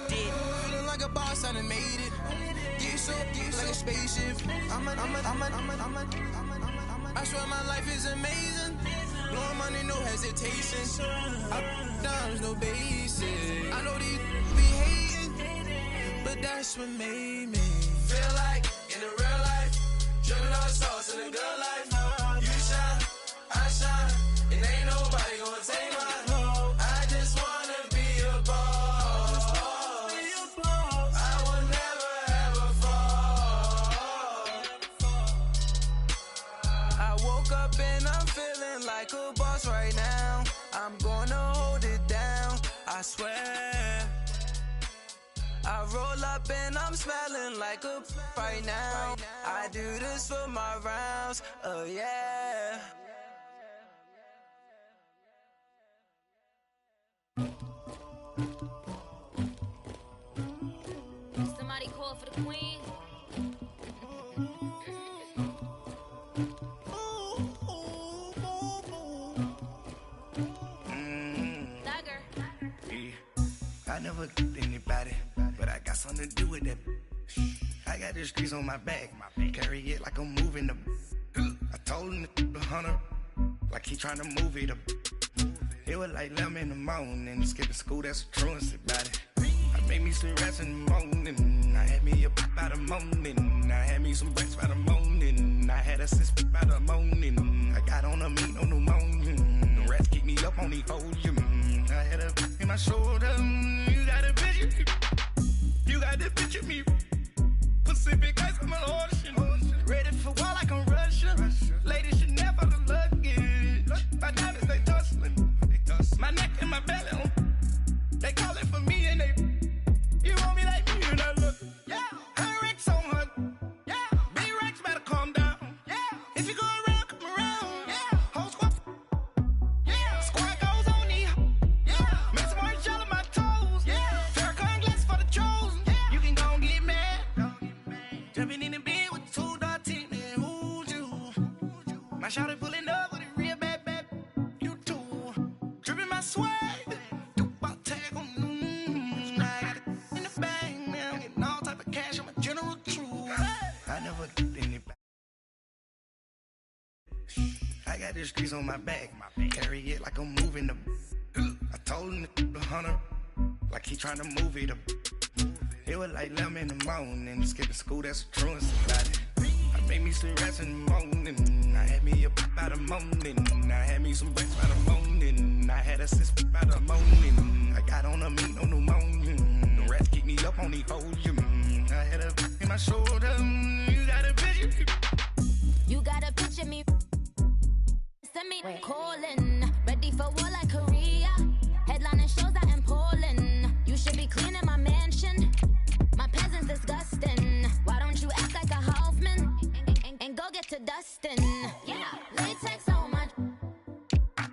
Feeling like a boss, I done made it. Get so like a spaceship. I swear my life is amazing. Blowing money, no hesitation. Up, downs, no basic. I know these be hating, but that's what made me feel like in the real life. Dripping on sauce in the good life. You shine, I shine, and ain't nobody gonna take mine. I just wanna be a boss. I will never ever fall. I woke up and I'm feeling like a boss right now. I'm gonna hold it down, I swear. I roll up and I'm smelling like a right now. I do this for my rounds, oh yeah. Somebody call for the queen. I never did anybody, but I got something to do with that. I got the streets on my back, carry it like I'm moving the. I told him the hunter, like he trying to move it up. It was like 11 in the morning, skipping school, that's the truancy about it. I made me some rats in the morning, I had me a pop by the morning, I had me some rats by the morning, I had a sis by the morning, I got on a meat on the morning, the rats keep me up on the volume, I had a in my shoulder, you got a picture, you got the picture me, Pacific ice on my ocean, ready for war like I'm Russian, ladies should never the luggage, my diamonds they tussling, my neck and my belly on, they calling for me and they, you want me like me and I look, yeah, her Rex on her, yeah, big Rex better calm down, yeah, if you go around, come around, yeah, whole squad, yeah, squad goes on the, yeah, make some orange gel on my toes, yeah, Farrakhan glass for the chosen, yeah, you can go and get mad, jumping in the bed with 2 dark teeth, man, who's you, my shawty pulling up with a real bad, you too, dripping my swag, I got the streets on my back, carry it like I'm moving the. I told him the hunter, like he trying to move it up. It was like 11 in the morning, skipping school, that's the truancy about it. I made me some rats in the morning, I had me a pop by the morning, I had me some rats by the morning, I had a sis by the morning, I got on a meat on the morning, the rats keep me up on the volume, I had a in my shoulder, you got a picture. You gotta picture me. Send me calling, ready for war like Korea. Headlining shows out in Poland. You should be cleaning my mansion. My peasants disgusting. Why don't you act like a Hoffman and go get to dustin'? Yeah, latex on my.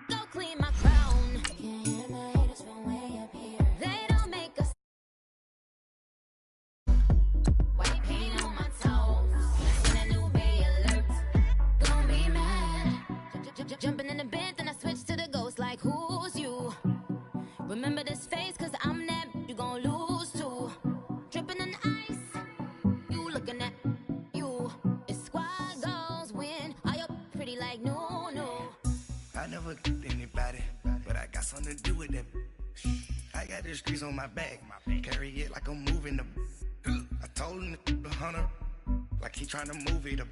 Go clean my crown. Can't hear my haters from way up here. They don't make us. White paint on my toes. In a new bay alert. Gonna be mad. Jumping in the bed, then I switch to the ghost like who's you? Remember this face, cause I'm that you gon' lose too. Dripping in ice, you looking at you. It's squad goals win, are you pretty like no. I never did anybody, but I got something to do with that. I got the streets on my back, carry it like I'm moving the. I told him the hunter, like he trying to move it up.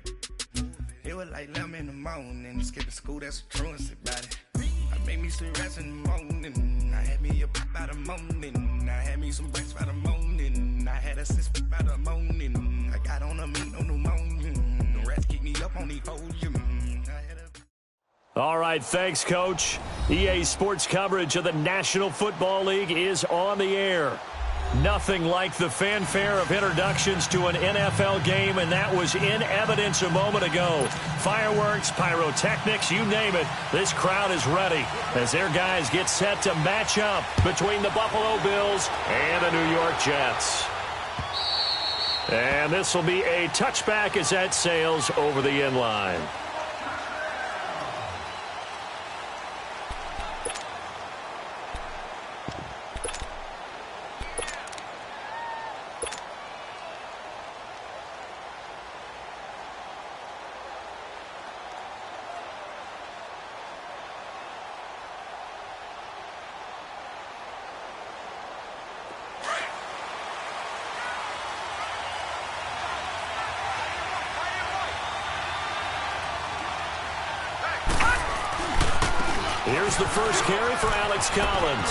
It was like 11 in the morning, skipping school, that's the truancy about it. I made me some rats in the morning, I had me a pop by the morning, I had me some rats by the morning, I had a sis by the morning, I got on a meat on the morning, the rats keep me up on the volume. All right, thanks, Coach. EA Sports coverage of the National Football League is on the air. Nothing like the fanfare of introductions to an NFL game, and that was in evidence a moment ago. Fireworks, pyrotechnics, you name it. This crowd is ready as their guys get set to match up between the Buffalo Bills and the New York Jets. And this will be a touchback as that sails over the end line. Here's the first carry for Alex Collins.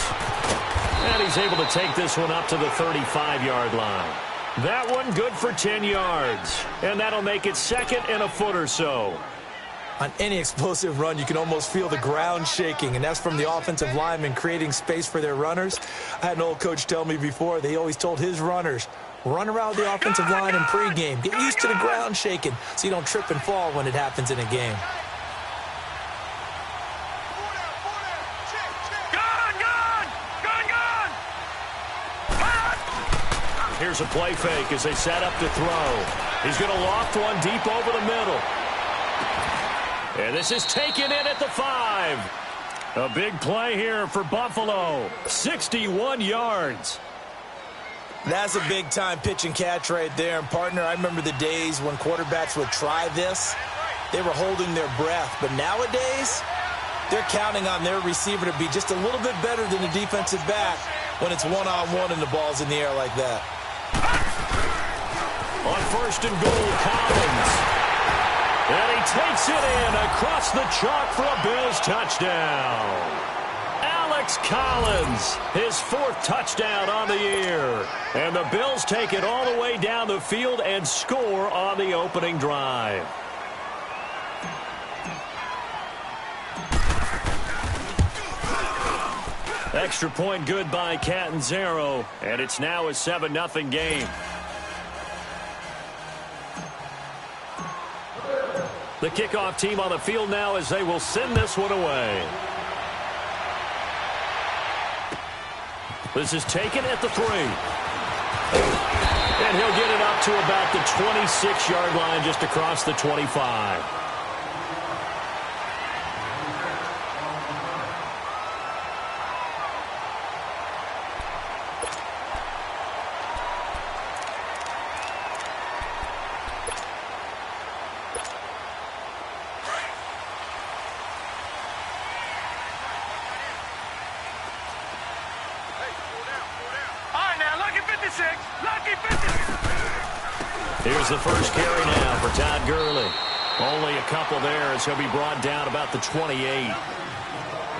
And he's able to take this one up to the 35-yard line. That one good for 10 yards. And that'll make it second and a foot or so. On any explosive run, you can almost feel the ground shaking, and that's from the offensive linemen creating space for their runners. I had an old coach tell me before, they always told his runners, run around the offensive line in pregame. Get used to the ground shaking so you don't trip and fall when it happens in a game. Here's a play fake as they set up to throw. He's going to loft one deep over the middle. And this is taken in at the 5. A big play here for Buffalo. 61 yards. That's a big-time pitch and catch right there. And, partner, I remember the days when quarterbacks would try this. They were holding their breath. But nowadays, they're counting on their receiver to be just a little bit better than the defensive back when it's one-on-one and the ball's in the air like that. On first and goal, Collins. And he takes it in across the chalk for a Bills touchdown. Alex Collins, his 4th touchdown on the year. And the Bills take it all the way down the field and score on the opening drive. Extra point good by Catanzaro, and it's now a 7-0 game. The kickoff team on the field now as they will send this one away. This is taken at the 3. And he'll get it up to about the 26-yard line just across the 25. Here's the first carry now for Todd Gurley. Only a couple there as he'll be brought down about the 28.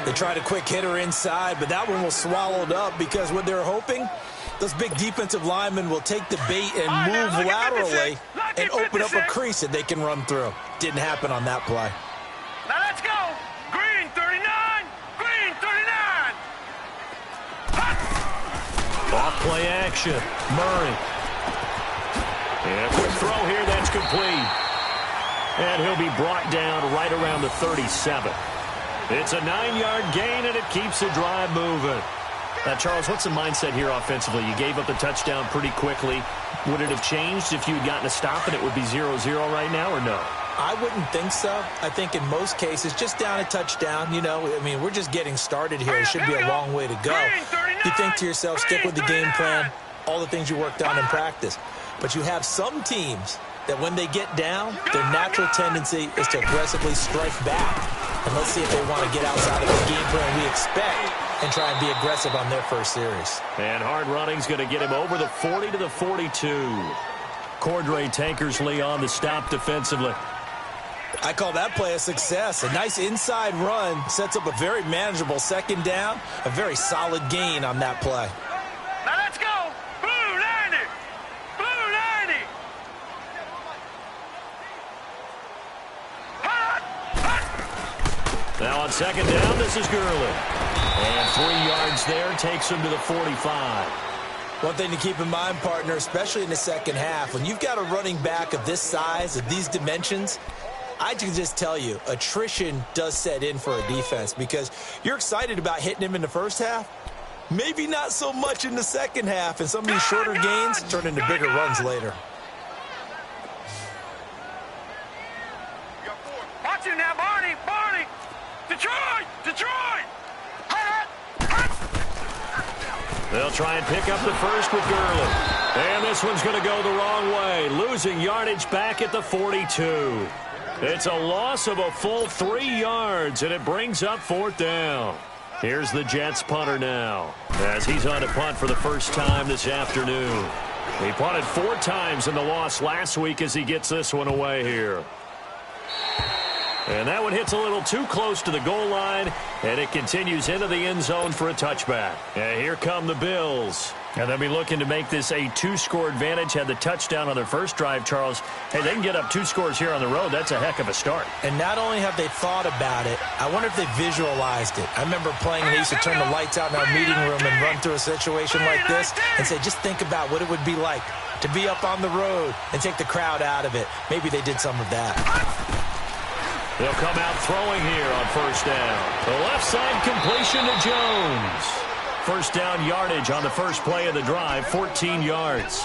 They tried a quick hitter inside, but that one was swallowed up because what they're hoping, those big defensive linemen will take the bait and move laterally and open up a crease that they can run through. Didn't happen on that play. Now let's go. Green 39. Green 39. Off play action. Murray. And a quick throw here, that's complete. And he'll be brought down right around the 37. It's a 9-yard gain, and it keeps the drive moving. Now, Charles, what's the mindset here offensively? You gave up the touchdown pretty quickly. Would it have changed if you had gotten a stop and it would be 0-0 right now, or no? I wouldn't think so. I think in most cases, just down a touchdown, we're just getting started here. It should be a long way to go. You think to yourself, stick with the game plan, all the things you worked on in practice. But you have some teams that when they get down, their natural tendency is to aggressively strike back. And let's see if they want to get outside of the game plan we expect and try and be aggressive on their first series. And hard running's going to get him over the 40 to the 42. Cordray Tankersley on the stop defensively. I call that play a success. A nice inside run sets up a very manageable second down, a very solid gain on that play. Now let's go. Blue 90. Blue 90. Now on second down, this is Gurley. And 3 yards there takes him to the 45. One thing to keep in mind, partner, especially in the second half, when you've got a running back of this size, of these dimensions, I can just tell you, attrition does set in for a defense because you're excited about hitting him in the first half. Maybe not so much in the second half, and some of these shorter gains turn into bigger runs later. Watch him now, Barney. Barney. Detroit. Detroit. They'll try and pick up the first with Gurley. And this one's going to go the wrong way, losing yardage back at the 42. It's a loss of a full 3 yards, and it brings up fourth down. Here's the Jets punter now, as he's on a punt for the first time this afternoon. He punted 4 times in the loss last week as he gets this one away here. And that one hits a little too close to the goal line, and it continues into the end zone for a touchback. And here come the Bills. And they'll be looking to make this a 2-score advantage. Had the touchdown on their first drive, Charles. Hey, they can get up 2 scores here on the road. That's a heck of a start. And not only have they thought about it, I wonder if they visualized it. I remember playing and they used to turn the lights out in our meeting room and run through a situation like this and say, just think about what it would be like to be up on the road and take the crowd out of it. Maybe they did some of that. They'll come out throwing here on first down. The left side completion to Jones. First down yardage on the first play of the drive, 14 yards.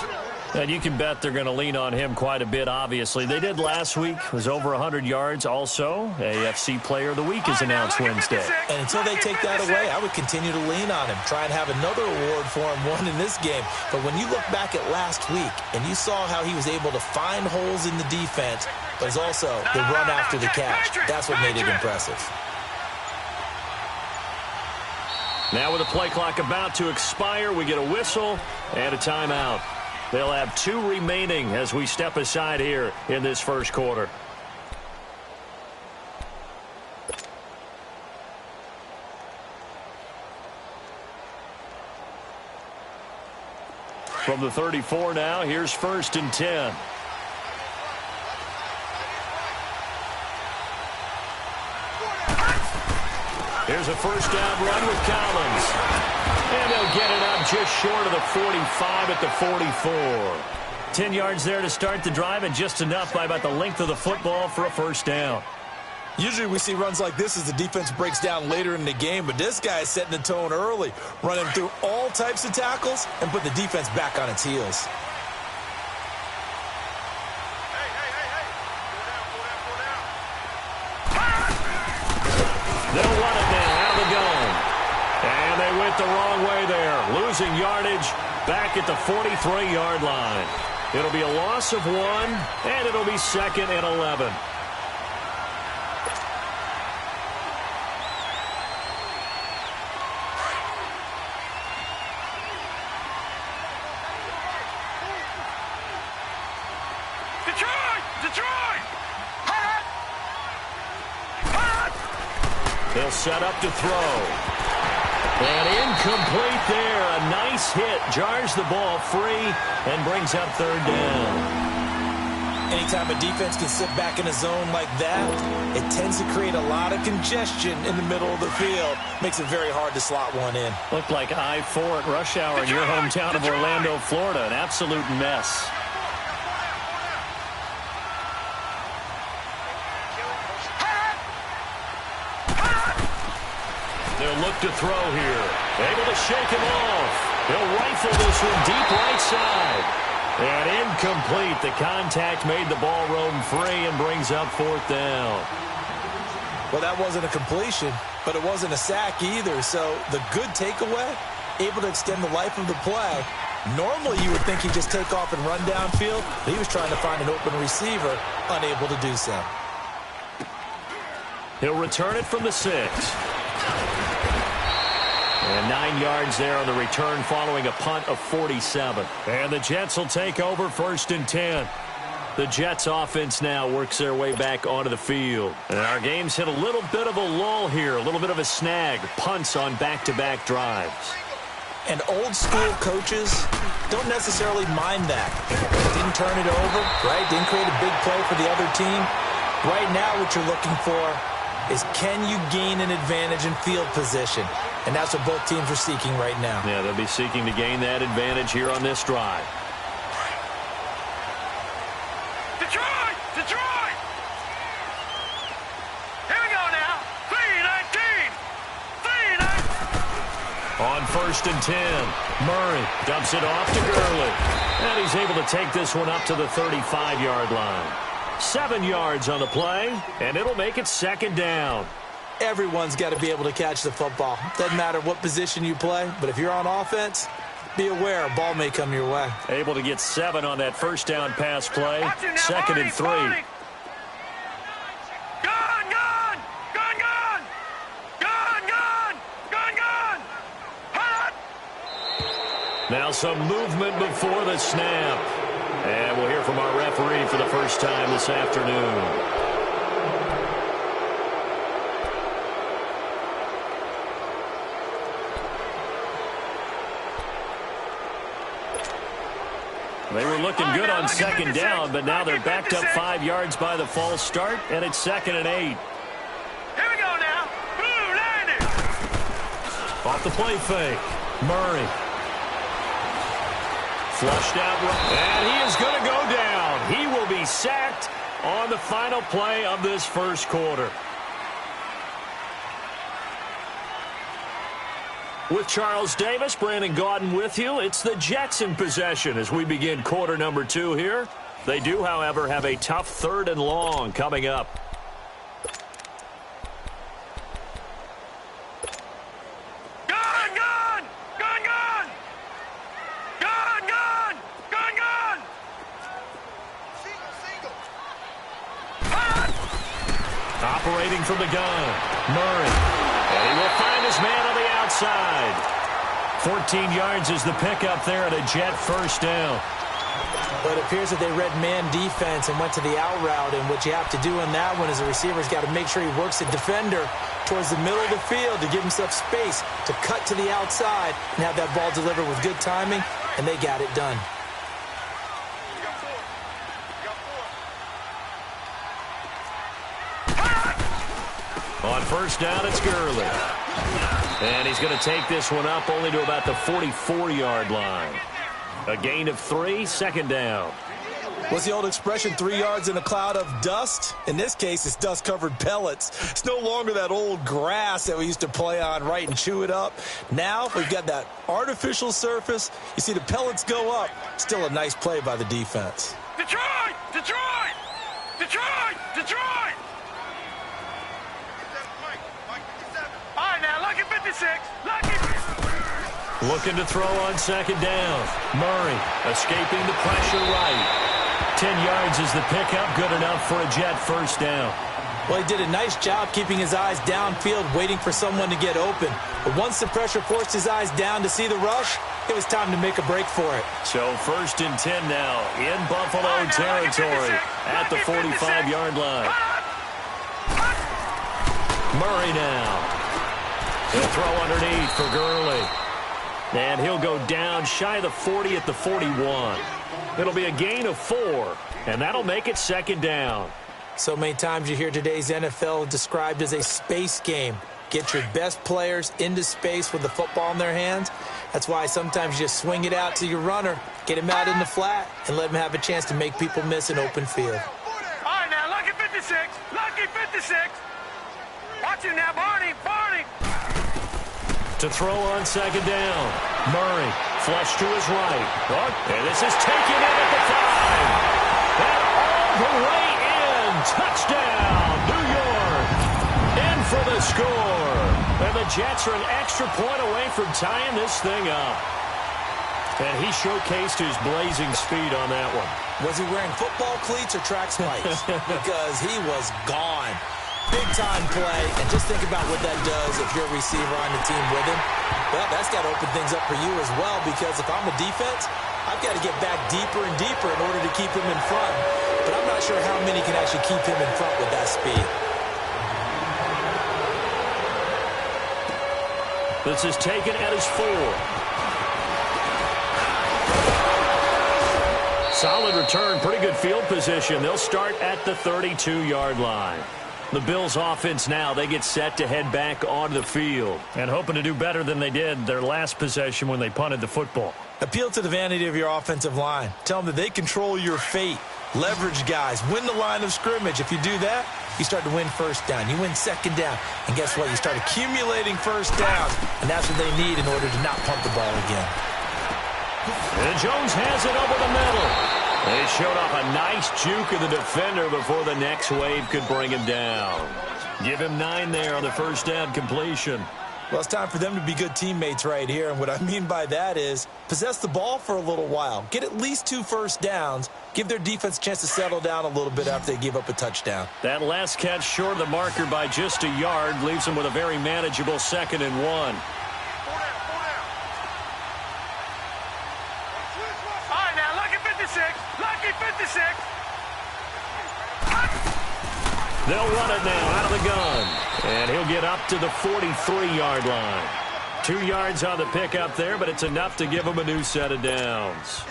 And you can bet they're going to lean on him quite a bit, obviously. They did last week, was over 100 yards. Also, AFC Player of the Week is announced Wednesday. And until they take that away, I would continue to lean on him, try and have another award for him, one in this game. But when you look back at last week and you saw how he was able to find holes in the defense, but also the run after the catch, that's what made it impressive. Now with the play clock about to expire, we get a whistle and a timeout. They'll have 2 remaining as we step aside here in this first quarter. From the 34 now, here's 1st and 10. Here's a first down run with Collins. And they'll get it up just short of the 45 at the 44. 10 yards there to start the drive, and just enough by about the length of the football for a first down. Usually we see runs like this as the defense breaks down later in the game, but this guy is setting the tone early, running through all types of tackles and put the defense back on its heels. They'll run it now out of the gun. And they went the wrong way there, losing yardage back at the 43-yard line. It'll be a loss of 1, and it'll be 2nd and 11. They'll set up to throw. And incomplete there. A nice hit. Jars the ball free and brings up 3rd down. Anytime a defense can sit back in a zone like that, it tends to create a lot of congestion in the middle of the field. Makes it very hard to slot one in. Looked like I-4 at rush hour in your hometown of Orlando, Florida. An absolute mess. They'll look to throw here. Able to shake him off. He'll rifle this one deep right side. And incomplete. The contact made the ball roam free and brings up 4th down. Well, that wasn't a completion, but it wasn't a sack either. So the good takeaway, able to extend the life of the play. Normally you would think he'd just take off and run downfield. But he was trying to find an open receiver, unable to do so. He'll return it from the 6. And 9 yards there on the return following a punt of 47. And the Jets will take over 1st and 10. The Jets offense now works their way back onto the field. And our game's hit a little bit of a lull here, a little bit of a snag. Punts on back-to-back drives. And old school coaches don't necessarily mind that. Didn't turn it over, right? Didn't create a big play for the other team. Right now what you're looking for is, can you gain an advantage in field position? And that's what both teams are seeking right now. Yeah, they'll be seeking to gain that advantage here on this drive. Detroit! Detroit! Here we go now. 3-19. 3-19. On 1st and 10, Murray dumps it off to Gurley. And he's able to take this one up to the 35-yard line. 7 yards on the play, and it'll make it 2nd down. Everyone's got to be able to catch the football. Doesn't matter what position you play, but if you're on offense, be aware a ball may come your way. Able to get 7 on that first down pass play. 2nd and 3. Gun, gun! Gun, gun! Gun, gun! Gun, gun! Hot! Now some movement before the snap. And we'll hear from our referee for the first time this afternoon. They were looking good on second down, but now they're backed up 5 yards by the false start, and it's 2nd and 8. Here we go now. Blue line it. Off the play fake. Murray. Flushed out, and he is going to go down. He will be sacked on the final play of this first quarter. With Charles Davis, Brandon Gaudin with you. It's the Jets in possession as we begin quarter number 2 here. They do, however, have a tough 3rd and long coming up. Gone, gone, gone, gone. Gone, gone, gone, gone. Single. Operating from the gun, Murray. And he will find his man on the outside. 14 yards is the pickup there at a Jet first down. But it appears that they read man defense and went to the out route, and what you have to do in that one is the receiver's got to make sure he works the defender towards the middle of the field to give himself space to cut to the outside and have that ball delivered with good timing, and they got it done. On first down, it's Gurley. And he's going to take this one up only to about the 44-yard line. A gain of 3, 2nd down. What's the old expression, 3 yards in a cloud of dust? In this case, it's dust-covered pellets. It's no longer that old grass that we used to play on, right, and chew it up. Now we've got that artificial surface. You see the pellets go up. Still a nice play by the defense. Detroit! Detroit! Detroit! Detroit! All right, now, lucky 56. Lucky 56. Looking to throw on 2nd down. Murray escaping the pressure right. 10 yards is the pickup, good enough for a Jet first down. Well, he did a nice job keeping his eyes downfield, waiting for someone to get open. But once the pressure forced his eyes down to see the rush, it was time to make a break for it. So 1st and 10 now in Buffalo territory at the 45-yard line. Murray now. He'll throw underneath for Gurley. And he'll go down shy of the 40 at the 41. It'll be a gain of 4, and that'll make it 2nd down. So many times you hear today's NFL described as a space game. Get your best players into space with the football in their hands. That's why sometimes you just swing it out to your runner, get him out in the flat, and let him have a chance to make people miss an open field. All right, now, lucky 56. Lucky 56. Watch him now, Barney. Barney. To throw on 2nd down. Murray, flush to his right. And this is taken in at the 5. And all the way in. Touchdown, New York. In for the score. And the Jets are an extra point away from tying this thing up. And he showcased his blazing speed on that one. Was he wearing football cleats or track spikes? Because he was gone. Big-time play, and just think about what that does if you're a receiver on the team with him. Well, that's got to open things up for you as well, because if I'm a defense, I've got to get back deeper and deeper in order to keep him in front. But I'm not sure how many can actually keep him in front with that speed. This is taken at his 4. Solid return, pretty good field position. They'll start at the 32-yard line. The Bills offense now, they get set to head back onto the field and hoping to do better than they did their last possession when they punted the football. Appeal to the vanity of your offensive line. Tell them that they control your fate. Leverage guys. Win the line of scrimmage. If you do that, you start to win first down. You win 2nd down. And guess what? You start accumulating first downs, and that's what they need in order to not punt the ball again. And Jones has it over the middle. They showed off a nice juke of the defender before the next wave could bring him down. Give him 9 there on the first down completion. Well, it's time for them to be good teammates right here. And what I mean by that is possess the ball for a little while. Get at least 2 first downs. Give their defense a chance to settle down a little bit after they give up a touchdown. That last catch short of the marker by just a yard leaves them with a very manageable 2nd and 1. They'll run it now out of the gun. And he'll get up to the 43-yard line. 2 yards on the pickup there, but it's enough to give him a new set of downs.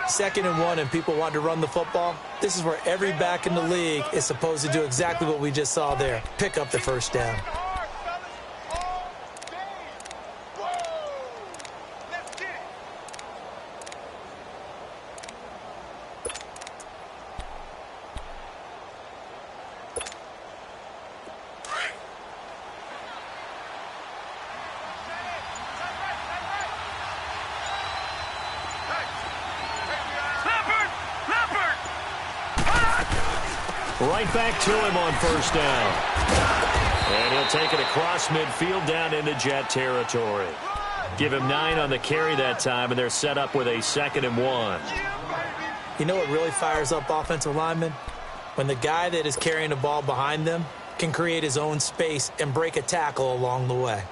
2nd and 1 and people want to run the football, this is where every back in the league is supposed to do exactly what we just saw there. Pick up the first down. Right back to him on first down. And he'll take it across midfield down into Jet territory. Give him 9 on the carry that time, and they're set up with a 2nd and 1. You know what really fires up offensive linemen? When the guy that is carrying the ball behind them can create his own space and break a tackle along the way.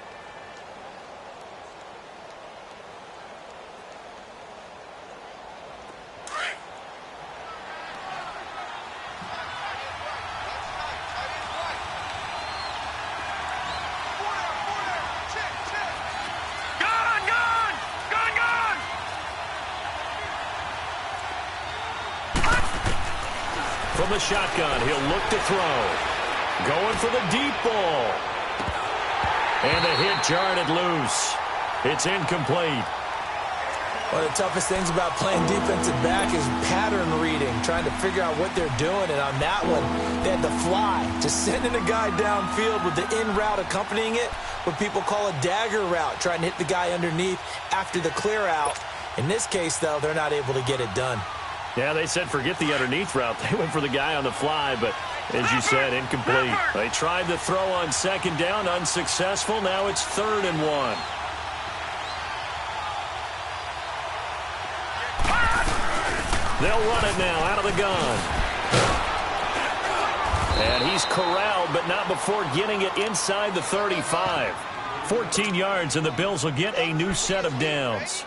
From the shotgun, he'll look to throw. Going for the deep ball. And the hit jarred it loose. It's incomplete. One of the toughest things about playing defensive back is pattern reading, trying to figure out what they're doing. And on that one, they had to fly, just sending a guy downfield with the in route accompanying it, what people call a dagger route, trying to hit the guy underneath after the clear out. In this case, though, they're not able to get it done. Yeah, they said forget the underneath route. They went for the guy on the fly, but as you said, incomplete. They tried the throw on 2nd down, unsuccessful. Now it's 3rd and 1. They'll run it now out of the gun. And he's corralled, but not before getting it inside the 35. 14 yards, and the Bills will get a new set of downs.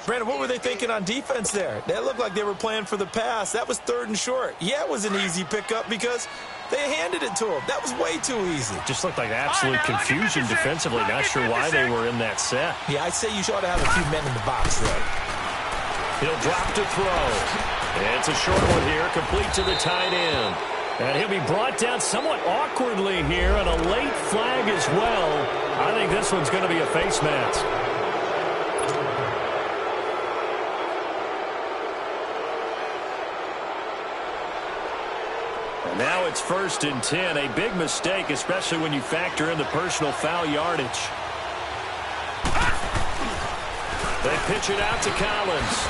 Brandon, what were they thinking on defense there? That looked like they were playing for the pass. That was 3rd and short. Yeah, it was an easy pickup because they handed it to him. That was way too easy. Just looked like absolute confusion defensively. Not sure why they were in that set. Yeah, I'd say you ought to have a few men in the box there. He'll drop to throw. It's a short one here, complete to the tight end. And he'll be brought down somewhat awkwardly here, and a late flag as well. I think this one's going to be a face mask. Now it's 1st and 10. A big mistake, especially when you factor in the personal foul yardage. They pitch it out to Collins.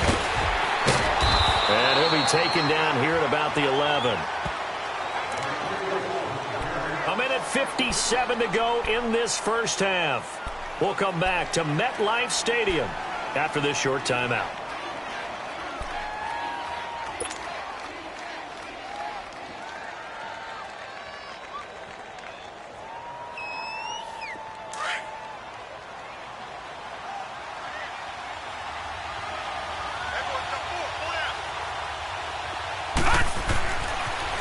And he'll be taken down here at about the 11. A minute 57 to go in this first half. We'll come back to MetLife Stadium after this short timeout.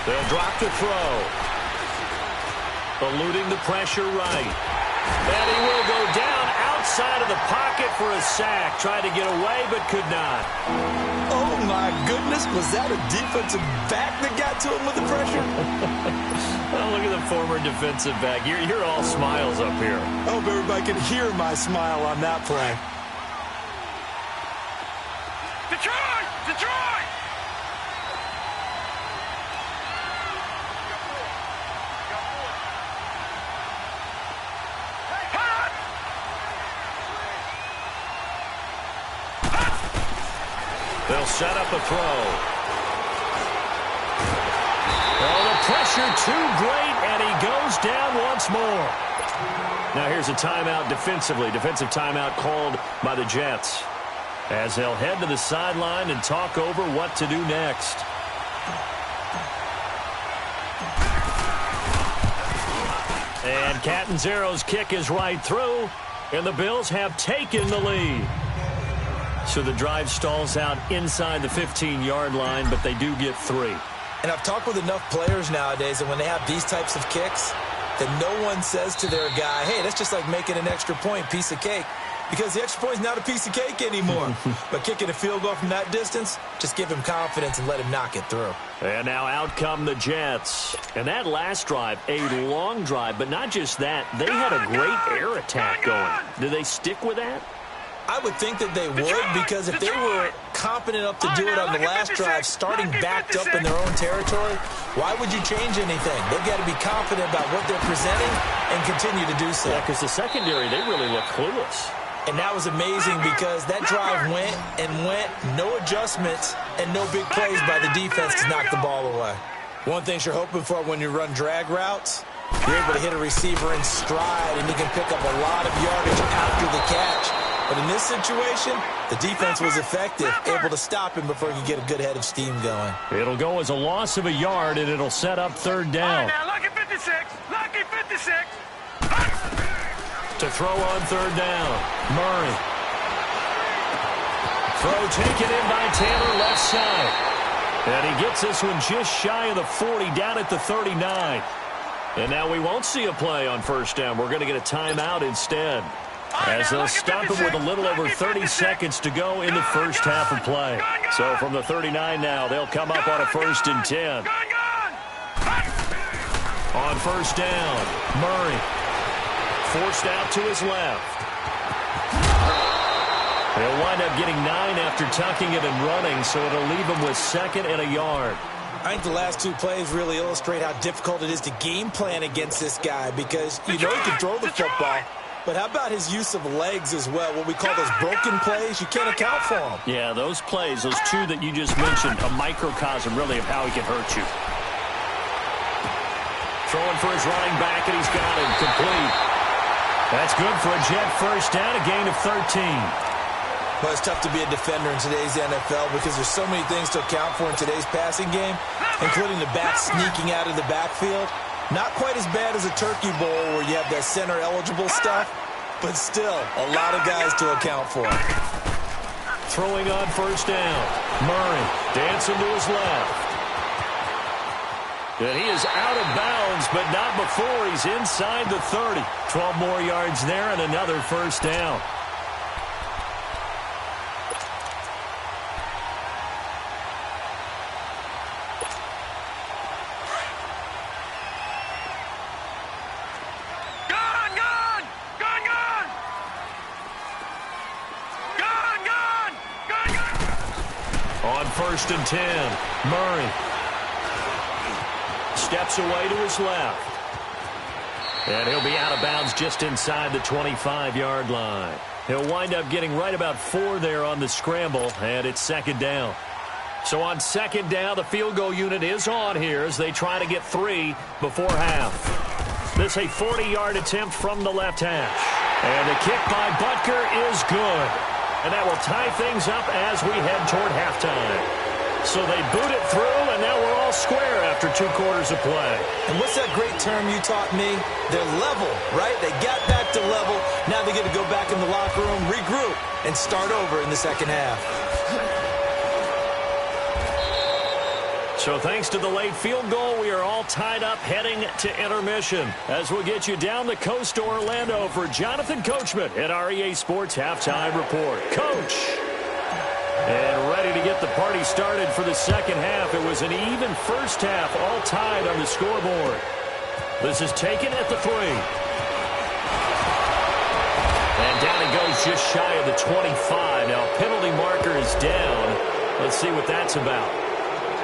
They'll drop to throw. Eluding the pressure right. And he will go down outside of the pocket for a sack. Tried to get away, but could not. Oh, my goodness. Was that a defensive back that got to him with the pressure? Well, look at the former defensive back. You're all smiles up here. I hope everybody can hear my smile on that play. Detroit! Detroit! They'll set up a throw. Oh, the pressure too great, and he goes down once more. Now here's a timeout defensively. Defensive timeout called by the Jets, as they'll head to the sideline and talk over what to do next. And Catanzaro's kick is right through, and the Bills have taken the lead. So the drive stalls out inside the 15-yard line, but they do get 3. And I've talked with enough players nowadays that when they have these types of kicks, that no one says to their guy, hey, that's just like making an extra point, piece of cake. because the extra point is not a piece of cake anymore. But kicking a field goal from that distance, just give him confidence and let him knock it through. And now out come the Jets. And that last drive, a long drive, but not just that. They had a great air attack going. Do they stick with that? I would think that they would, because if they were competent enough to do it on the last drive, starting backed up in their own territory, why would you change anything? They've got to be confident about what they're presenting and continue to do so. Yeah, because the secondary, they really look clueless. And that was amazing because that drive went and went, no adjustments, and no big plays by the defense to knock the ball away. One thing you're hoping for when you run drag routes, you're able to hit a receiver in stride, and he can pick up a lot of yardage after the catch. But in this situation, the defense was effective, able to stop him before he could get a good head of steam going. It'll go as a loss of a yard, and it'll set up third down. Now, lucky 56. Lucky 56. To throw on third down, Murray. Throw taken in by Taylor left side. And he gets this one just shy of the 40, down at the 39. And now we won't see a play on first down. We're going to get a timeout instead, as they'll stop him with a little over 30 seconds to go in the first half of play. So from the 39 now, they'll come up on a 1st and 10. On first down, Murray forced out to his left. He'll wind up getting 9 after tucking it and running, so it'll leave him with 2nd and a yard. I think the last two plays really illustrate how difficult it is to game plan against this guy, because you know he can throw the football, but how about his use of legs as well? What we call those broken plays, you can't account for them. Yeah, those plays, those two that you just mentioned, a microcosm really of how he can hurt you. Throwing for his running back, and he's got him complete. That's good for a Jet first down, a gain of 13. Well, it's tough to be a defender in today's NFL because there's so many things to account for in today's passing game, including the back sneaking out of the backfield. Not quite as bad as a turkey bowl where you have that center-eligible stuff, but still a lot of guys to account for. Throwing on first down, Murray dancing to his left. And he is out of bounds, but not before he's inside the 30. 12 more yards there and another first down. On 1st and 10, Murray steps away to his left. And he'll be out of bounds just inside the 25-yard line. He'll wind up getting right about 4 there on the scramble, and it's 2nd down. So on 2nd down, the field goal unit is on here as they try to get 3 before half. This a 40-yard attempt from the left hash. And the kick by Butker is good. And that will tie things up as we head toward halftime. So they boot it through, and now we're all square after 2 quarters of play. And what's that great term you taught me? They're level, right? They got back to level. Now they get to go back in the locker room, regroup, and start over in the second half. So thanks to the late field goal, we are all tied up heading to intermission. As we'll get you down the coast to Orlando for Jonathan Coachman at our EA Sports Halftime Report. Coach! And ready to get the party started for the second half. It was an even first half, all tied on the scoreboard. This is taken at the 3. And down it goes just shy of the 25. Now, penalty marker is down. Let's see what that's about.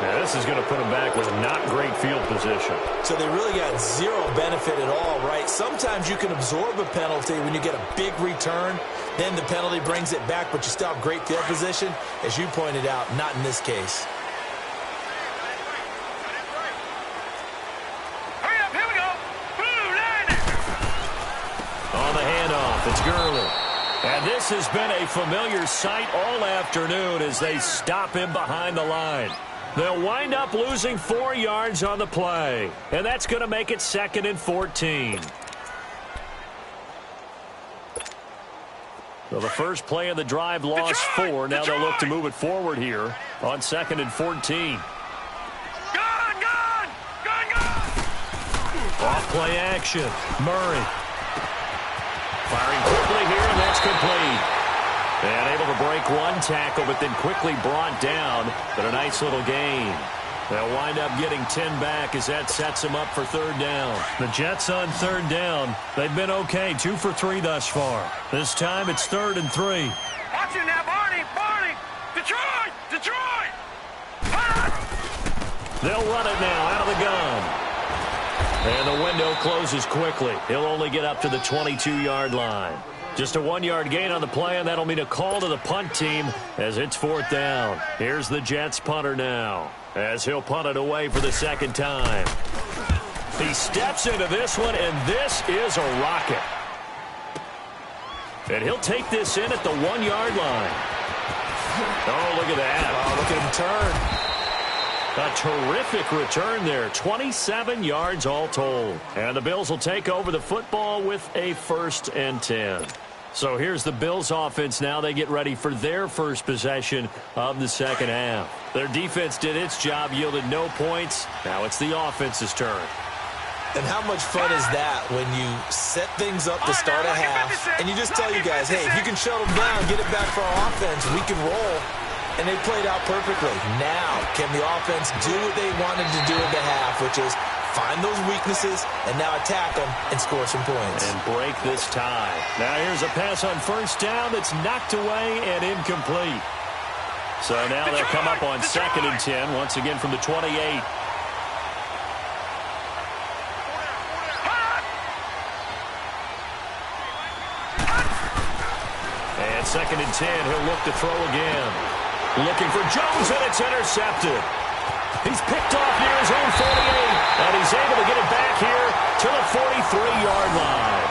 Now, this is going to put them back with a not great field position. So they really got 0 benefit at all, right? Sometimes you can absorb a penalty when you get a big return. Then the penalty brings it back, but you still have great field position. As you pointed out, not in this case. Hurry up, here we go. Blue line. On the handoff, it's Gurley. And this has been a familiar sight all afternoon as they stop him behind the line. They'll wind up losing 4 yards on the play. And that's going to make it 2nd and 14. So the first play of the drive lost 4. Now they'll look to move it forward here on 2nd and 14. Gone! Off play action. Murray. Firing quickly here and then That's complete. And able to break one tackle, but then quickly brought down. But a nice little gain. They'll wind up getting 10 back as that sets them up for third down. The Jets on third down. They've been okay, 2 for 3 thus far. This time it's 3rd and 3. Watch it now, Barney! Detroit! They'll run it now out of the gun. And the window closes quickly. He'll only get up to the 22-yard line. Just a 1-yard gain on the play, and that'll mean a call to the punt team as it's 4th down. Here's the Jets punter now as he'll punt it away for the second time. He steps into this one, and this is a rocket. And he'll take this in at the 1-yard line. Oh, look at that. Oh, look at him turn. A terrific return there. 27 yards all told. And the Bills will take over the football with a 1st and 10. So here's the Bills offense now. They get ready for their first possession of the second half. Their defense did its job, yielded no points. Now it's the offense's turn. And how much fun is that when you set things up to start a half, and you just tell you guys, hey, if you can shut them down, get it back for our offense, we can roll. And they played out perfectly. Now, can the offense do what they wanted to do in the half, which is find those weaknesses and now attack them and score some points. And break this tie. Now here's a pass on 1st down that's knocked away and incomplete. So now they'll come up on 2nd and 10, once again from the 28. And 2nd and 10, he'll look to throw again. Looking for Jones, and it's intercepted. He's picked off near his own 48, and he's able to get it back here to the 43-yard line.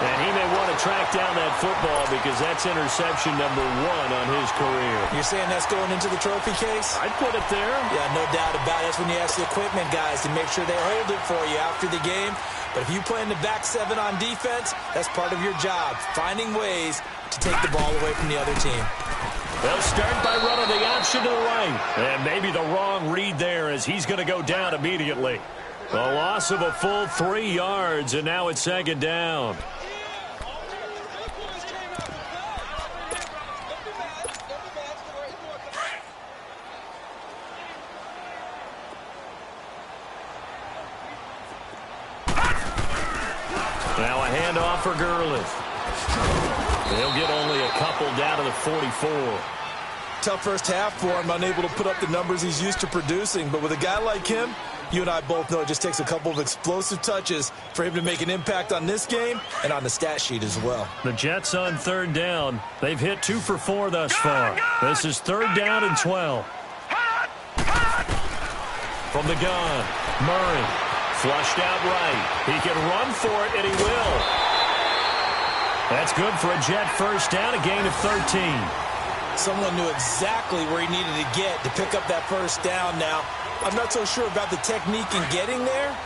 And he may want to track down that football because that's interception number 1 on his career. You're saying that's going into the trophy case? I'd put it there. Yeah, no doubt about it. That's when you ask the equipment guys to make sure they hold it for you after the game. But if you play in the back 7 on defense, that's part of your job, finding ways to take the ball away from the other team. They'll start by running the option to the right. And maybe the wrong read there as he's going to go down immediately. A loss of a full 3 yards, and now it's 2nd down. Now a handoff for Gurley. They'll get only a couple down to the 44. Tough first half for him, unable to put up the numbers he's used to producing. But with a guy like him, you and I both know it just takes a couple of explosive touches for him to make an impact on this game and on the stat sheet as well. The Jets on 3rd down. They've hit 2 for 4 thus far. This is 3rd down and 12. From the gun, Murray. Flushed out right. He can run for it, and he will. That's good for a Jet first down, a gain of 13. Someone knew exactly where he needed to get to pick up that first down. Now, I'm not so sure about the technique in getting there,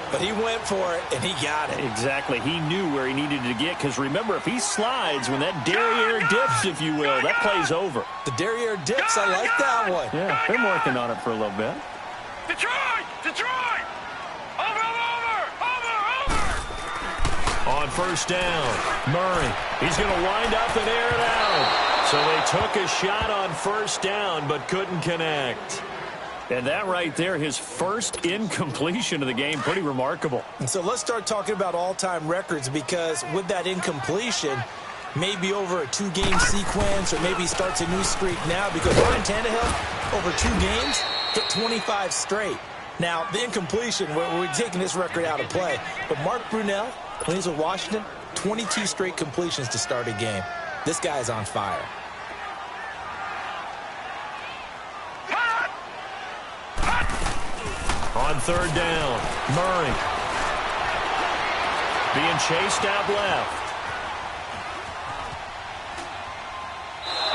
but he went for it, and he got it. Exactly. He knew where he needed to get, because remember, if he slides, when that derriere dips, if you will, that play's over. The derriere dips, I like that one. Yeah, been working on it for a little bit. Detroit! On first down, Murray. He's going to wind up and air it out. So they took a shot on first down but couldn't connect. And that right there, his first incompletion of the game, pretty remarkable. And so let's start talking about all-time records, because with that incompletion, maybe over a 2-game sequence, or maybe starts a new streak now, because Ryan Tannehill, over 2 games, hit 25 straight. Now, the incompletion, we're taking this record out of play, but Mark Brunell, when he's with Washington, 22 straight completions to start a game. This guy's on fire. On 3rd down, Murray. Being chased out left.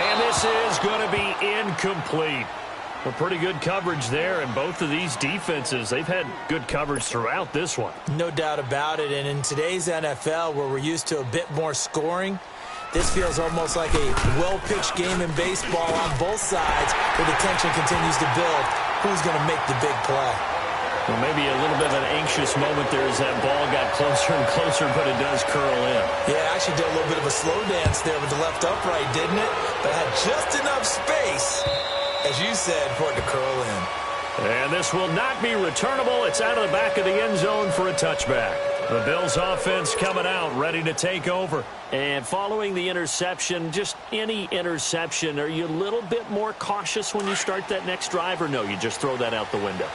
And this is going to be incomplete. Well, pretty good coverage there, and both of these defenses, they've had good coverage throughout this one. No doubt about it, and in today's NFL, where we're used to a bit more scoring, this feels almost like a well-pitched game in baseball on both sides, where the tension continues to build. Who's going to make the big play? Well, maybe a little bit of an anxious moment there as that ball got closer and closer, but it does curl in. Yeah, actually did a little bit of a slow dance there with the left upright, didn't it? But had just enough space, as you said, for it to curl in. And this will not be returnable. It's out of the back of the end zone for a touchback. The Bills offense coming out, ready to take over. And following the interception, just any interception, are you a little bit more cautious when you start that next drive, or no, you just throw that out the window?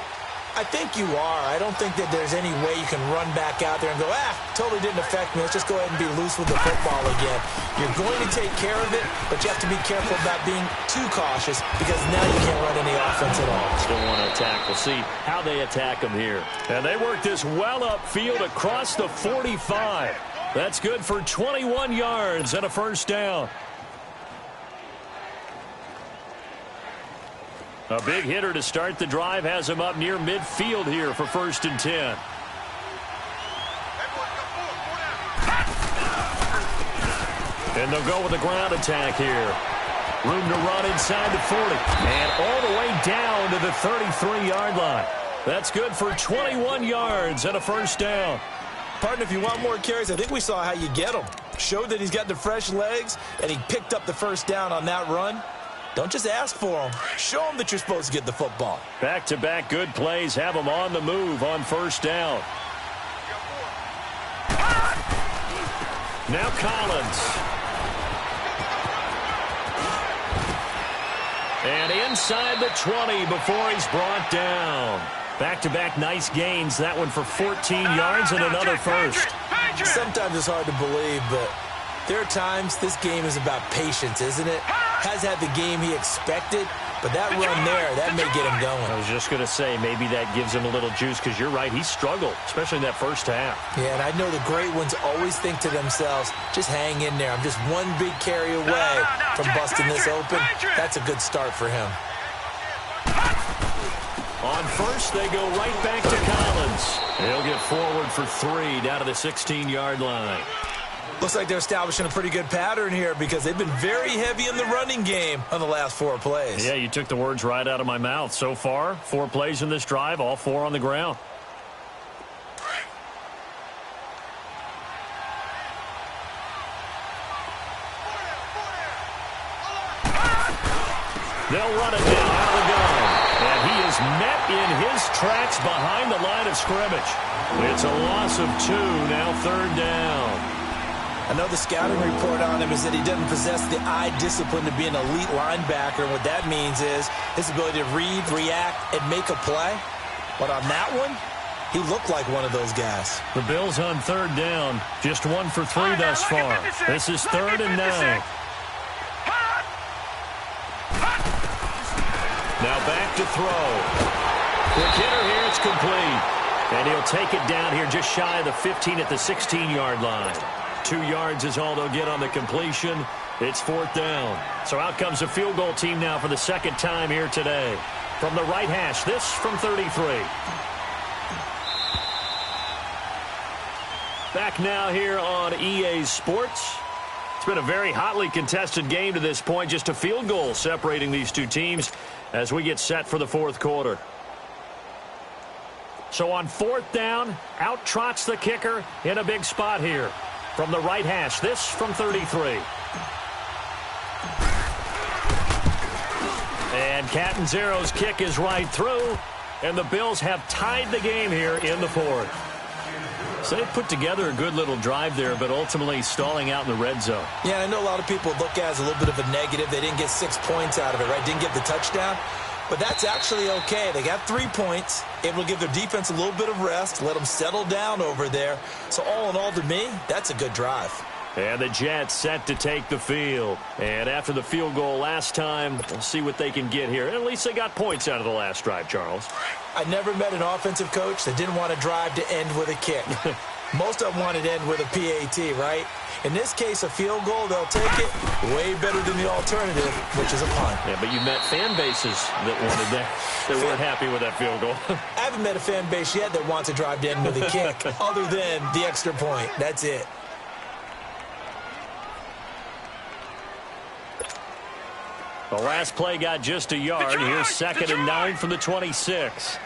I think you are. I don't think that there's any way you can run back out there and go, totally didn't affect me. Let's just go ahead and be loose with the football again. You're going to take care of it, but you have to be careful about being too cautious because now you can't run any offense at all. Still want to attack. We'll see how they attack them here. And they work this well upfield across the 45. That's good for 21 yards and a first down. A big hitter to start the drive has him up near midfield here for 1st and 10. And they'll go with a ground attack here. Room to run inside the 40. And all the way down to the 33-yard line. That's good for 21 yards and a first down. Partner, if you want more carries, I think we saw how you get them. Showed that he's got the fresh legs, and he picked up the first down on that run. Don't just ask for them. Show them that you're supposed to get the football. Back-to-back good plays have them on the move on first down. Now Collins. And inside the 20 before he's brought down. Back-to-back nice gains. That one for 14 yards and another first. Sometimes it's hard to believe, but there are times this game is about patience, isn't it? Has had the game he expected, but that run there, that may get him going. I was just going to say, maybe that gives him a little juice, because you're right, he struggled, especially in that first half. Yeah, and I know the great ones always think to themselves, just hang in there. I'm just one big carry away from busting this open. That's a good start for him. On first, they go right back to Collins. He'll get forward for 3 down to the 16-yard line. Looks like they're establishing a pretty good pattern here because they've been very heavy in the running game on the last 4 plays. Yeah, you took the words right out of my mouth. So far, 4 plays in this drive, all 4 on the ground. They'll run it down out of the gun. And he is met in his tracks behind the line of scrimmage. It's a loss of 2, now 3rd down. I know the scouting report on him is that he doesn't possess the eye discipline to be an elite linebacker. What that means is his ability to read, react, and make a play. But on that one, he looked like one of those guys. The Bills on 3rd down. Just 1 for 3 thus far. This is 3rd and 9. Now back to throw. Quick hitter here. It's complete. And he'll take it down here just shy of the 15 at the 16-yard line. 2 yards is all they'll get on the completion. It's 4th down. So out comes the field goal team now for the 2nd time here today. From the right hash, this from 33. Back now here on EA Sports. It's been a very hotly contested game to this point. Just a field goal separating these two teams as we get set for the 4th quarter. So on 4th down, out trots the kicker in a big spot here. From the right hash, this from 33. And Catanzaro's kick is right through, and the Bills have tied the game here in the 4th. So they put together a good little drive there, but ultimately stalling out in the red zone. Yeah, I know a lot of people look at it as a little bit of a negative. They didn't get 6 points out of it, right? Didn't get the touchdown. But that's actually okay. They got 3 points, able to give their defense a little bit of rest, let them settle down over there. So all in all, to me, that's a good drive. And the Jets set to take the field. And after the field goal last time, we'll see what they can get here. At least they got points out of the last drive, Charles. I never met an offensive coach that didn't want to drive to end with a kick. Most of them wanted to end with a PAT, right? In this case, a field goal, they'll take it way better than the alternative, which is a punt. Yeah, but you met fan bases that wanted that. They weren't happy with that field goal. I haven't met a fan base yet that wants to drive to end with a kick, other than the extra point. That's it. The last play got just a yard. Here's 2nd and 9 from the 26.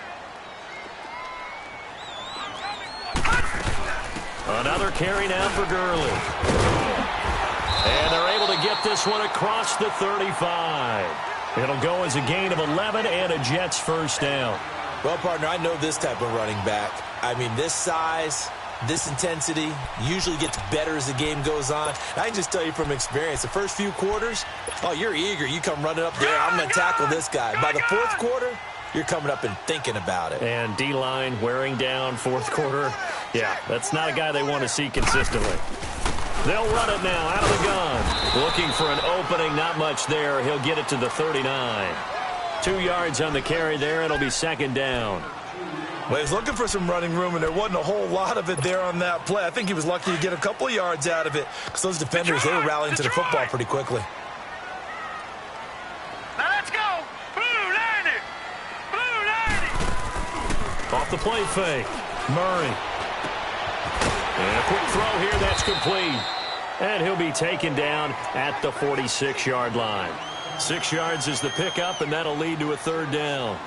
Another carry now for Gurley. And they're able to get this one across the 35. It'll go as a gain of 11 and a Jets first down. Well, partner, I know this type of running back. I mean, this size, this intensity usually gets better as the game goes on. I can just tell you from experience, the first few quarters, oh, you're eager. You come running up there, I'm going to tackle this guy. By the fourth quarter, you're coming up and thinking about it. And D-line wearing down fourth quarter. Yeah, that's not a guy they want to see consistently. They'll run it now out of the gun. Looking for an opening, not much there. He'll get it to the 39. 2 yards on the carry there. It'll be second down. Well, he was looking for some running room, and there wasn't a whole lot of it there on that play. I think he was lucky to get a couple of yards out of it because those defenders, they were rallying to the football pretty quickly. Now let's go. Blue 90. Blue 90. Off the play fake. Murray. And a quick throw here. That's complete. And he'll be taken down at the 46-yard line. 6 yards is the pickup, and that'll lead to a third down.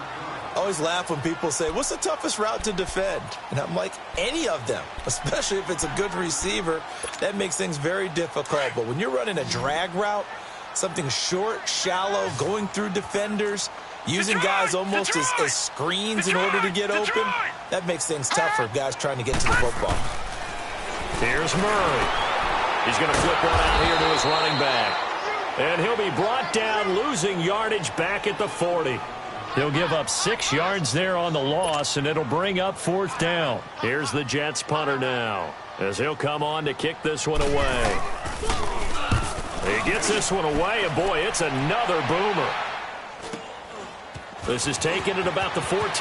I always laugh when people say, what's the toughest route to defend? And I'm like, any of them, especially if it's a good receiver. That makes things very difficult. But when you're running a drag route, something short, shallow, going through defenders, using guys almost as screens in order to get open, that makes things tough for guys trying to get to the football. Here's Murray. He's going to flip one out here to his running back. And he'll be brought down, losing yardage back at the 40. He'll give up 6 yards there on the loss, and it'll bring up fourth down. Here's the Jets punter now, as he'll come on to kick this one away. He gets this one away, and boy, it's another boomer. This is taken at about the 14.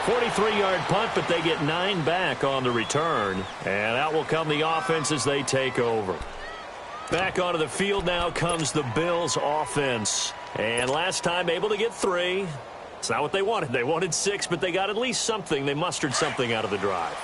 43-yard punt, but they get 9 back on the return. And out will come the offense as they take over. Back onto the field now comes the Bills offense. And last time able to get 3. It's not what they wanted. They wanted 6, but they got at least something. They mustered something out of the drive.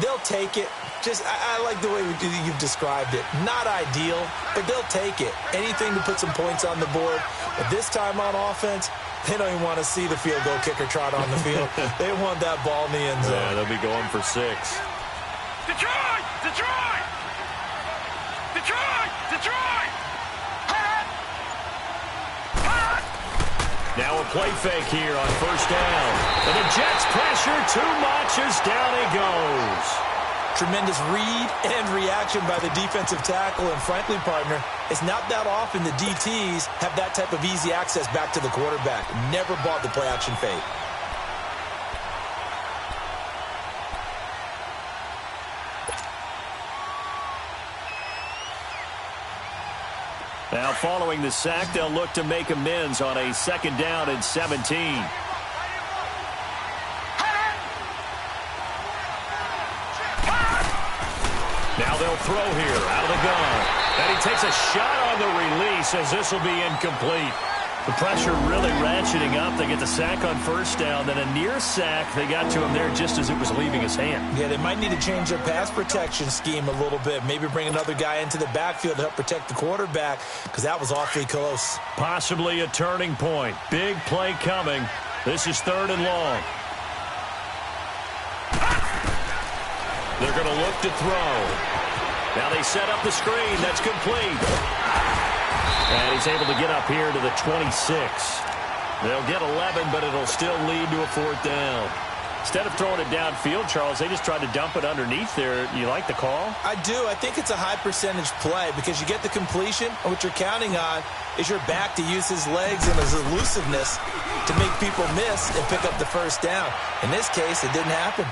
They'll take it. I like the way you've described it. Not ideal, but they'll take it. Anything to put some points on the board. But this time on offense, they don't even want to see the field goal kicker trot on the field. They want that ball in the end zone. Yeah, they'll be going for 6. Detroit! Detroit! Detroit! Detroit! Now a play fake here on first down. And the Jets pressure too much as down he goes. Tremendous read and reaction by the defensive tackle. And frankly, partner, it's not that often the DTs have that type of easy access back to the quarterback. Never bought the play action fake. Now following the sack, they'll look to make amends on a second down and 17. Now they'll throw here out of the gun. And he takes a shot on the release as this will be incomplete. The pressure really ratcheting up. They get the sack on first down. Then a near sack. They got to him there just as it was leaving his hand. Yeah, they might need to change their pass protection scheme a little bit. Maybe bring another guy into the backfield to help protect the quarterback because that was awfully close. Possibly a turning point. Big play coming. This is 3rd and long. They're going to look to throw. Now they set up the screen. That's complete. And he's able to get up here to the 26. They'll get 11, but it'll still lead to a 4th down. Instead of throwing it downfield, Charles, they just tried to dump it underneath there. You like the call? I do. I think it's a high percentage play because you get the completion, and what you're counting on is your back to use his legs and his elusiveness to make people miss and pick up the first down. In this case, it didn't happen.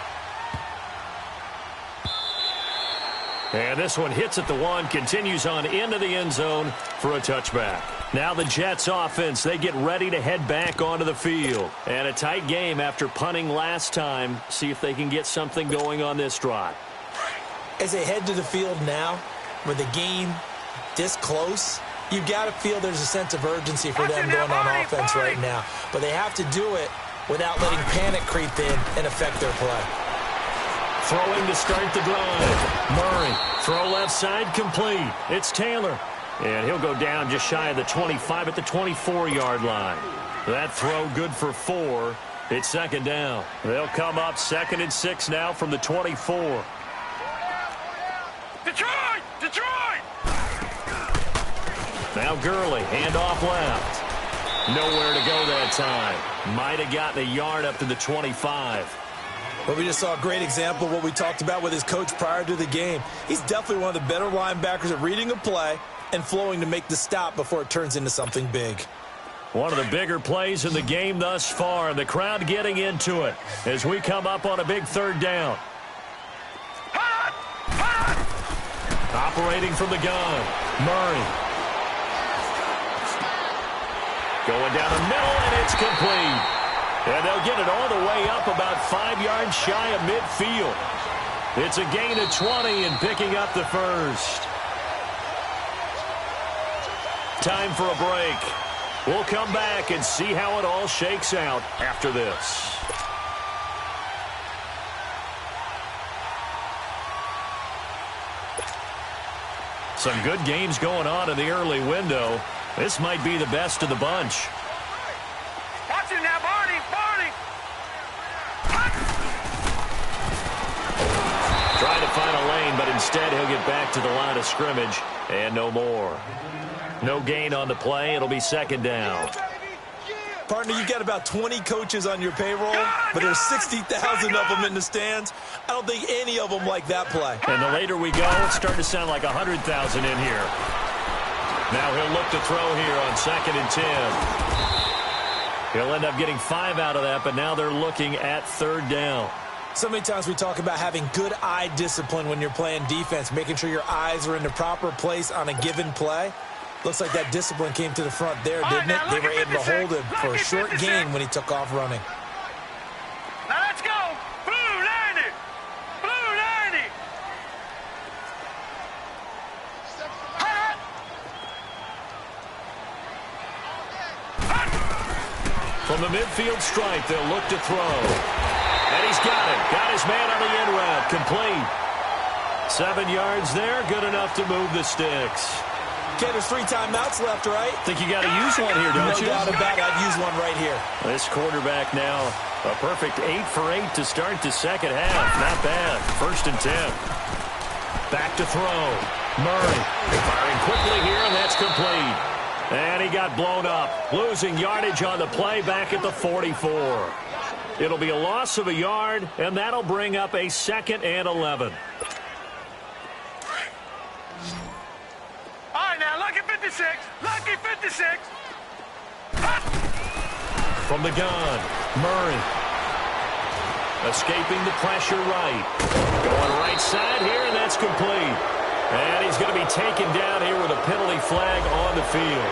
And this one hits at the 1, continues on into the end zone for a touchback. Now the Jets offense, they get ready to head back onto the field. And a tight game after punting last time. See if they can get something going on this drive. As they head to the field now, with the game this close, you've got to feel there's a sense of urgency for them going on offense right now. But they have to do it without letting panic creep in and affect their play. Throwing to start the drive. Murray, throw left side, complete. It's Taylor. And he'll go down just shy of the 25 at the 24-yard line. That throw good for 4. It's second down. They'll come up 2nd and 6 now from the 24. Detroit! Detroit! Now Gurley, handoff left. Nowhere to go that time. Might have gotten a yard up to the 25. Well, we just saw a great example of what we talked about with his coach prior to the game. He's definitely one of the better linebackers at reading a play and flowing to make the stop before it turns into something big. One of the bigger plays in the game thus far, and the crowd getting into it as we come up on a big 3rd down. Operating from the gun, Murray. Going down the middle, and it's complete. And they'll get it all the way up about 5 yards shy of midfield. It's a gain of 20 and picking up the first. Time for a break. We'll come back and see how it all shakes out after this. Some good games going on in the early window. This might be the best of the bunch. Watch it now, Barney! Barney! Trying to find a lane, but instead he'll get back to the line of scrimmage and no more. No gain on the play. It'll be 2nd down. Partner, you got about 20 coaches on your payroll, but there's 60,000 of them in the stands. I don't think any of them like that play. And the later we go, it's starting to sound like 100,000 in here. Now he'll look to throw here on 2nd and 10. He'll end up getting 5 out of that, but now they're looking at 3rd down. So many times we talk about having good eye discipline when you're playing defense, making sure your eyes are in the proper place on a given play. Looks like that discipline came to the front there, didn't it? They were able to hold him for a short gain when he took off running. Now let's go! Blue 90! Blue 90! From the midfield stripe, they'll look to throw. And he's got it. Got his man on the end route. Complete. 7 yards there. Good enough to move the sticks. Okay, there's 3 timeouts left, right? Think you got to use one here, don't you? No doubt about it. I'd use one right here. This quarterback now, a perfect 8 for 8 to start the second half. Not bad. 1st and 10. Back to throw. Murray firing quickly here, and that's complete. And he got blown up. Losing yardage on the play back at the 44. It'll be a loss of a yard, and that'll bring up a 2nd and 11. All right, now, lucky 56. Lucky 56. From the gun, Murray. Escaping the pressure right. Going right side here, and that's complete. And he's going to be taken down here with a penalty flag on the field.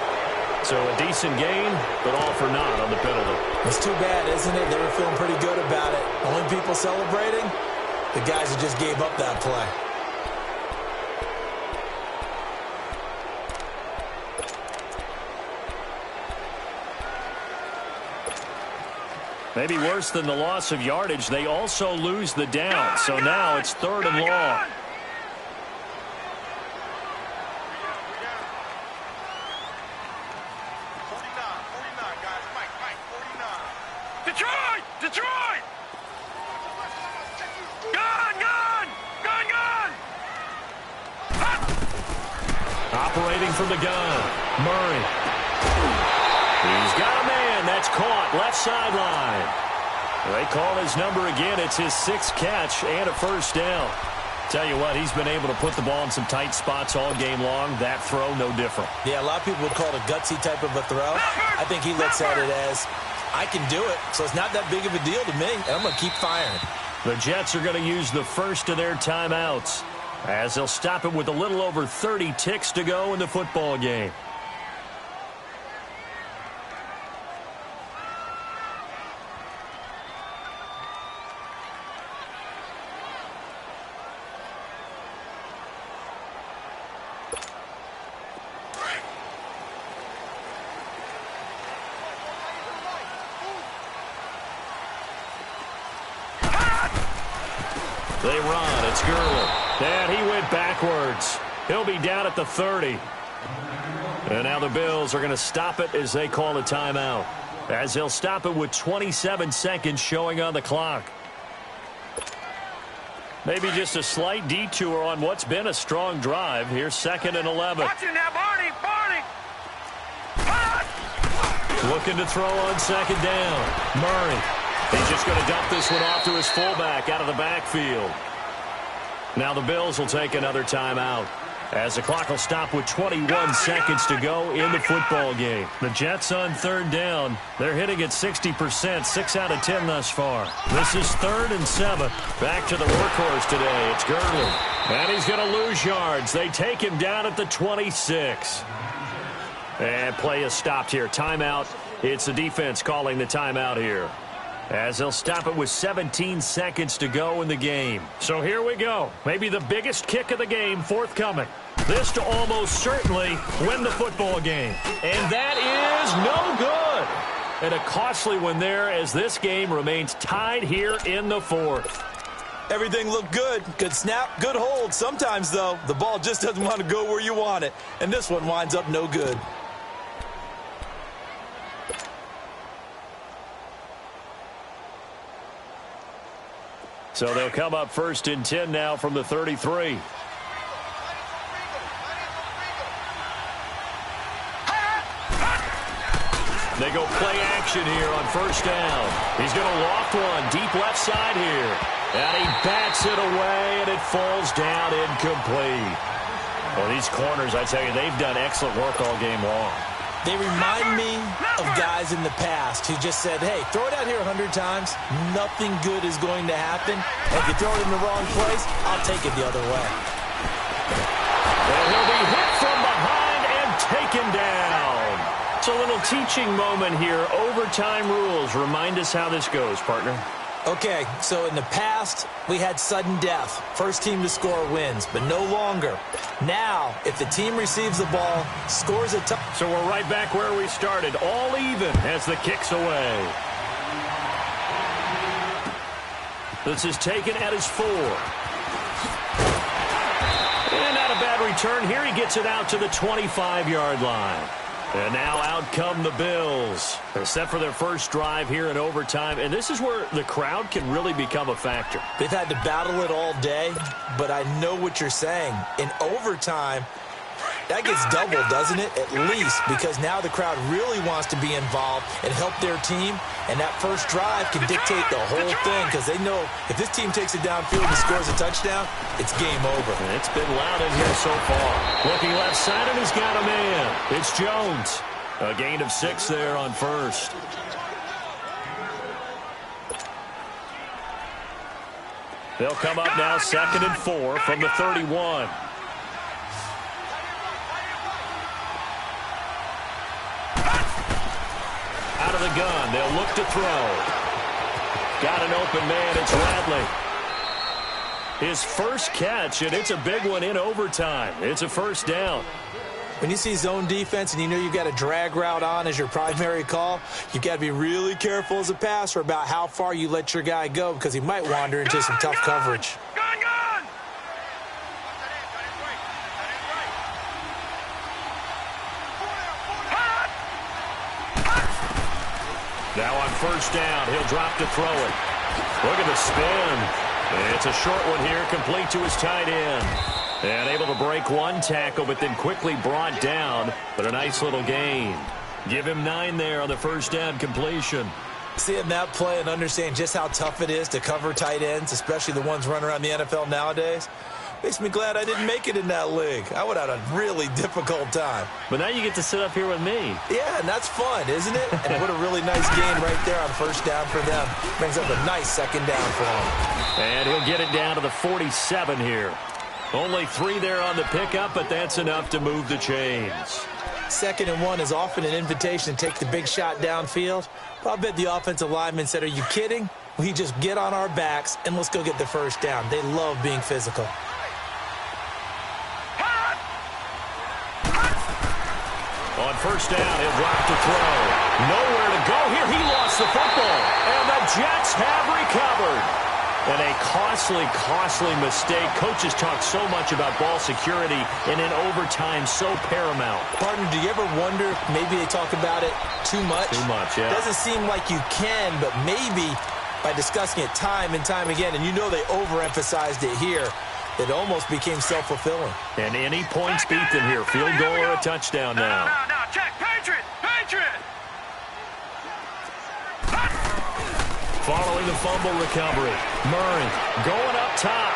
So a decent gain, but all for naught on the penalty. It's too bad, isn't it? They were feeling pretty good about it. Only people celebrating, the guys who just gave up that play. Maybe worse than the loss of yardage, they also lose the down. So now it's 3rd and long. Detroit! Detroit! Gun! Gun! Gun! Gun! Operating from the gun, Murray. He's got a man. That's caught. Left sideline. They call his number again. It's his 6th catch and a 1st down. Tell you what, he's been able to put the ball in some tight spots all game long. That throw, no different. Yeah, a lot of people would call it a gutsy type of a throw. I think he looks at it as, I can do it, so it's not that big of a deal to me, and I'm going to keep firing. The Jets are going to use the first of their timeouts as they'll stop it with a little over 30 ticks to go in the football game. They run. It's Gurley. And he went backwards. He'll be down at the 30. And now the Bills are going to stop it as they call a timeout. as they'll stop it with 27 seconds showing on the clock. Maybe just a slight detour on what's been a strong drive. Here's 2nd and 11. Watch it now, Barney. Looking to throw on 2nd down. Murray. He's just going to dump this one off to his fullback out of the backfield. Now the Bills will take another timeout, as the clock will stop with 21 seconds to go in the football game. The Jets on 3rd down. They're hitting at 60%, 6 out of 10 thus far. This is 3rd and 7. Back to the workhorse today. It's Gurley. And he's going to lose yards. They take him down at the 26. And play is stopped here. Timeout. It's the defense calling the timeout here, as they'll stop it with 17 seconds to go in the game. So here we go. Maybe the biggest kick of the game forthcoming. This to almost certainly win the football game. And that is no good. And a costly one there, as this game remains tied here in the 4th. Everything looked good. Good snap, good hold. Sometimes, though, the ball just doesn't want to go where you want it. And this one winds up no good. So they'll come up 1st and 10 now from the 33. They go play action here on 1st down. He's going to loft one deep left side here. And he bats it away, and it falls down incomplete. Well, these corners, I tell you, they've done excellent work all game long. They remind me of guys in the past who just said, hey, throw it out here 100 times. Nothing good is going to happen. And if you throw it in the wrong place, I'll take it the other way. And he'll be hit from behind and taken down. It's a little teaching moment here. Overtime rules. Remind us how this goes, partner. Okay, so in the past, we had sudden death. First team to score wins, but no longer. Now, if the team receives the ball, scores a touchdown. So we're right back where we started, all even as the kick's away. This is taken at his 4. And not a bad return here. He gets it out to the 25-yard line. And now out come the Bills. They're set for their first drive here in overtime. And this is where the crowd can really become a factor. They've had to battle it all day, but I know what you're saying. In overtime, that gets doubled, doesn't it? At least, because now the crowd really wants to be involved and help their team. And that first drive can dictate the whole thing, because they know if this team takes it downfield and scores a touchdown, it's game over. And it's been loud in here so far. Looking left side, and he's got a man. It's Jones. A gain of 6 there on 1st. They'll come up now 2nd and 4 from the 31. Out of the gun, they'll look to throw. Got an open man, it's Radley. His first catch, and it's a big one in overtime. It's a 1st down. When you see zone defense and you know you've got a drag route on as your primary call, you've got to be really careful as a passer about how far you let your guy go, because he might wander into some tough coverage. Now on 1st down, he'll drop to throw it. Look at the spin. It's a short one here, complete to his tight end. And able to break one tackle, but then quickly brought down. But a nice little gain. Give him 9 there on the 1st down completion. Seeing that play and understand just how tough it is to cover tight ends, especially the ones running around the NFL nowadays, makes me glad I didn't make it in that league. I would have had a really difficult time. But now you get to sit up here with me. Yeah, and that's fun, isn't it? And what a really nice gain right there on 1st down for them. Brings up a nice 2nd down for them. And he'll get it down to the 47 here. Only 3 there on the pickup, but that's enough to move the chains. 2nd and 1 is often an invitation to take the big shot downfield. But I bet the offensive lineman said, are you kidding? We just get on our backs and let's go get the 1st down. They love being physical. On 1st down, he'll drop to throw. Nowhere to go here. He lost the football. And the Jets have recovered. And a costly, costly mistake. Coaches talk so much about ball security, and in overtime, so paramount. Partner, do you ever wonder, maybe they talk about it too much? Too much, yeah. Doesn't seem like you can, but maybe by discussing it time and time again, and you know they overemphasized it here, it almost became self-fulfilling. And any points beat them here. Field goal or a touchdown now. No, check. Patriot! Following the fumble recovery, Murray going up top.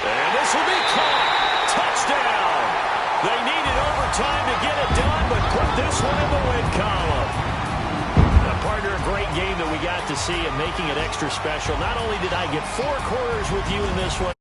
And this will be caught. Touchdown. They needed overtime to get it done, but put this one in the win column. Now, partner, a great game that we got to see and making it extra special. Not only did I get 4 quarters with you in this one,